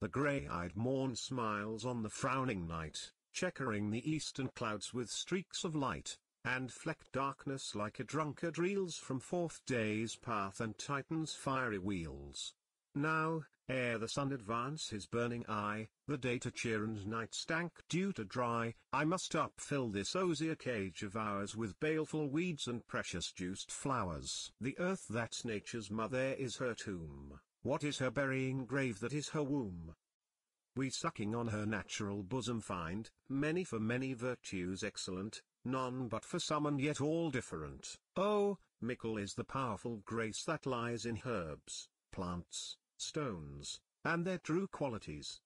The grey-eyed morn smiles on the frowning night, checkering the eastern clouds with streaks of light, and flecked darkness like a drunkard reels from forth day's path and Titan's fiery wheels. Now, ere the sun advance his burning eye, the day to cheer and night stank dew to dry, I must upfill this osier cage of ours with baleful weeds and precious juiced flowers. The earth that's nature's mother is her tomb. What is her burying grave that is her womb? We sucking on her natural bosom find, many for many virtues excellent, none but for some and yet all different. Oh, mickle is the powerful grace that lies in herbs, plants, stones, and their true qualities.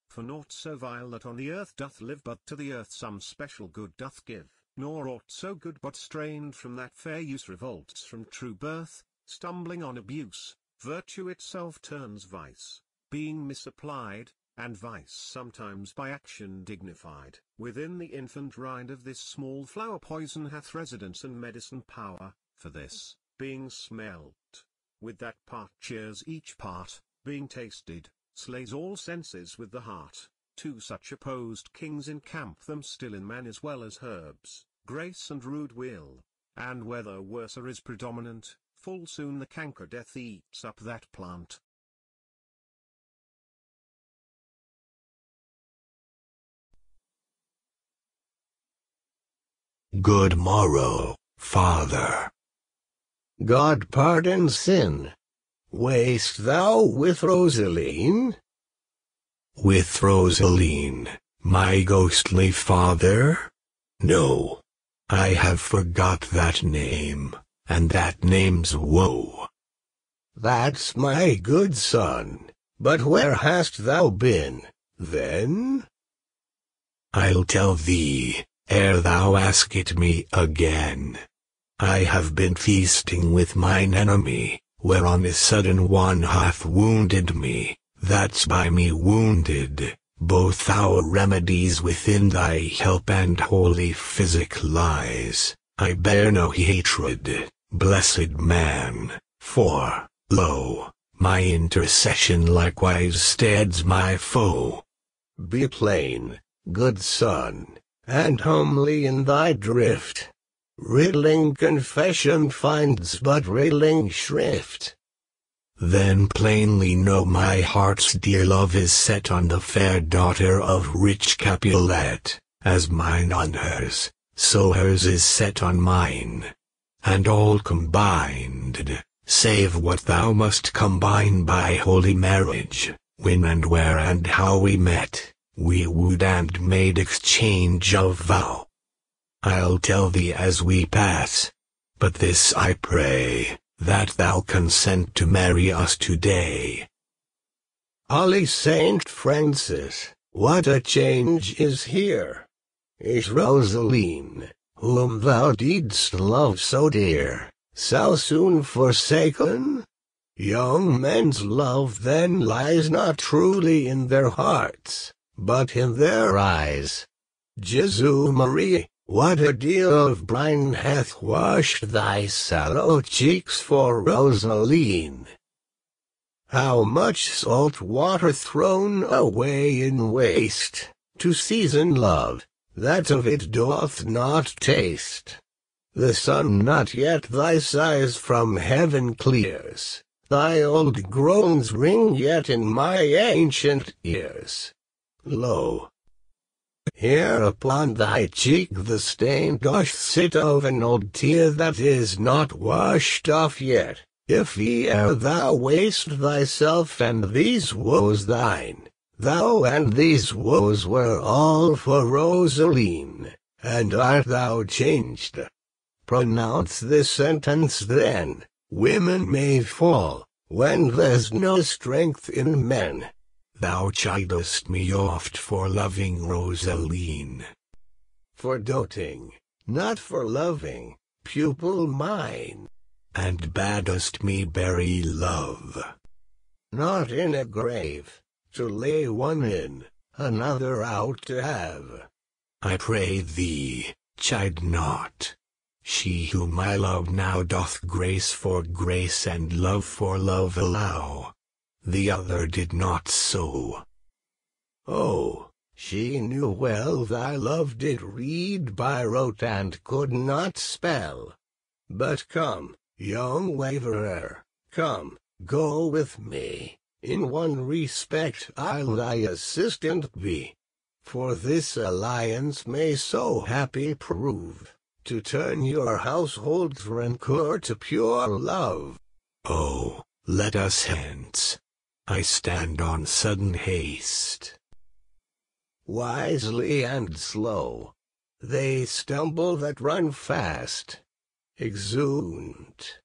For naught so vile that on the earth doth live but to the earth some special good doth give, nor aught so good but strained from that fair use revolts from true birth, stumbling on abuse. Virtue itself turns vice, being misapplied, and vice sometimes by action dignified. Within the infant rind of this small flower poison hath residence and medicine power, for this, being smelt, with that part cheers each part, being tasted, slays all senses with the heart. Two such opposed kings encamp them still in man as well as herbs, grace and rude will, and whether worser is predominant, full soon the canker death eats up that plant. Good morrow, Father. God pardon sin. Wayst thou with Rosaline? With Rosaline, my ghostly father? No. I have forgot that name, and that name's woe. That's my good son. But where hast thou been, then? I'll tell thee, ere thou ask it me again. I have been feasting with mine enemy, whereon a sudden one hath wounded me. That's by me wounded, both our remedies within thy help and holy physic lies. I bear no hatred, blessed man, for, lo, my intercession likewise steads my foe. Be plain, good son, and homely in thy drift. Riddling confession finds but riddling shrift. Then plainly know my heart's dear love is set on the fair daughter of rich Capulet, as mine on hers, so hers is set on mine. And all combined, save what thou must combine by holy marriage, when and where and how we met, we wooed and made exchange of vow. I'll tell thee as we pass, but this I pray, that thou consent to marry us today. Holy Saint Francis, what a change is here! Is Rosaline, whom thou didst love so dear, so soon forsaken? Young men's love then lies not truly in their hearts, but in their eyes. Jesu Marie, what a deal of brine hath washed thy sallow cheeks for Rosaline! How much salt water thrown away in waste, to season love, that of it doth not taste. The sun not yet thy sighs from heaven clears, thy old groans ring yet in my ancient ears. Lo! Here upon thy cheek the stain doth sit of an old tear that is not washed off yet. If ere thou waste thyself and these woes thine, thou and these woes were all for Rosaline, and art thou changed? Pronounce this sentence then, women may fall, when there's no strength in men. Thou chidest me oft for loving Rosaline. For doting, not for loving, pupil mine. And badest me bury love. Not in a grave, to lay one in, another out to have. I pray thee, chide not. She whom I love now doth grace for grace and love for love allow. The other did not so. Oh, she knew well thy love did read by rote and could not spell. But come, young waverer, come, go with me. In one respect I'll thy assistant be. For this alliance may so happy prove, to turn your household's rancor to pure love. Oh, let us hence. I stand on sudden haste. Wisely and slow, they stumble that run fast. Exeunt.